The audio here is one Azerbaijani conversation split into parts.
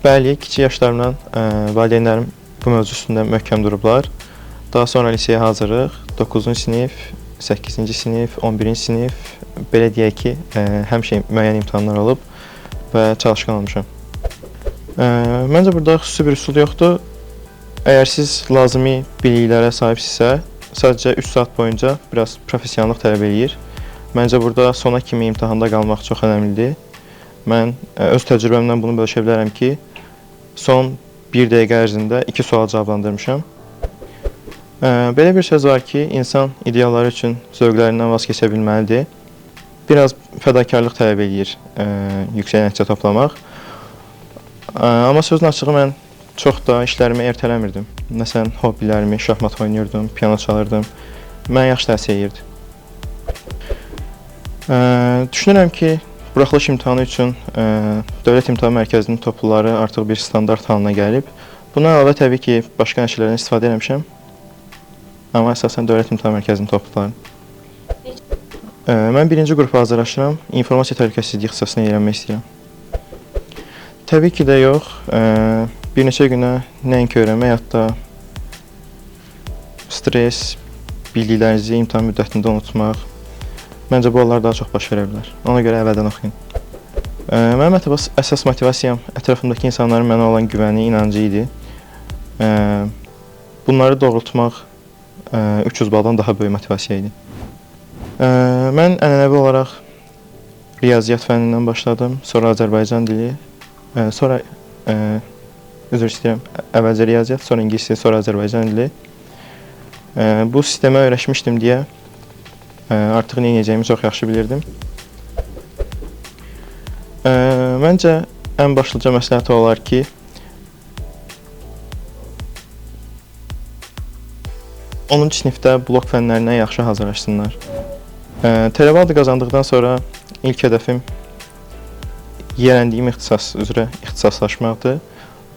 Bəli, kiçik yaşlarımdan valideynlərim bu mövzu üstündə möhkəm durublar. Daha sonra liseyə hazırlıq, 9-cu sinif, 8-ci sinif, 11-ci sinif, belə deyək ki, həmişə müəyyən imtahanlar olub və çalışqan olmuşam. Məncə burada xüsusi bir üsul yoxdur. Əgər siz lazımi biliklərə sahibsinizsə, sadəcə 3 saat boyunca biraz professionallıq tələb eləyir. Məncə burada sona kimi imtahanda qalmaq çox önəmlidir. Mən öz təcrübəmdən bunu bölüşə bilərəm ki, son 1 dəqiqə ərzində 2 sual cavablandırmışam. Belə bir söz var ki, insan idealları üçün zövqlərindən vaz keçə bilməlidir. Biraz fədakarlıq tələb eləyir yüksək nəticə toplamaq. Amma sözün açığı mən çox da işlərimi ertələmirdim. Məsələn, hobbilərimi, şahmat oynayırdım, piyano çalırdım. Mənə yaxşı təsir edirdi. Düşünürəm ki, buraxılış imtahanı üçün Dövlət İmtahan Mərkəzinin topluları artıq bir standart halına gəlib. Buna əlavə təbii ki, başqa nəşələrdən istifadə eləmişəm. Amma əsasən Dövlət İmtahan Mərkəzinin topluları. Mən 1-ci qrupa hazırlaşıram. İnformasiya təhlükəsizliyi ixtisasına öyrənmək istəyirəm. Təbii ki də yox. Bir neçə günə nəinki öyrənmək, hətta stres, bildiklərinizi imtahan müddətində unutmaq. Məncə bu hallar daha çox baş verə bilər. Ona görə əvvəldən oxuyun. Mənim əsas motivasiyam ətrafımdakı insanların mənə olan güvəni, inancı idi. Bunları doğrultmaq 300 baldan daha böyük motivasiya idi. Mən ənənəvi olaraq riyaziyyat fənnindən başladım, sonra Azərbaycan dili, sonra üzr istəyirəm, əvvəlcə riyaziyyat, sonra ingilis dili, sonra Azərbaycan dili. Bu sistemə öyrəşmişdim deyə artıq nə edəcəyimi çox yaxşı bilirdim. Məncə ən başlıca məsləhət olar ki, onun sinifdə blok fənlərinə yaxşı hazırlaşsınlar. Tələbə adı qazandıqdan sonra ilk hədəfim yiyələndiyim ixtisas üzrə ixtisaslaşmaqdır.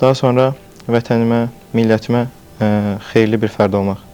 Daha sonra vətənimə, millətimə xeyirli bir fərd olmaq.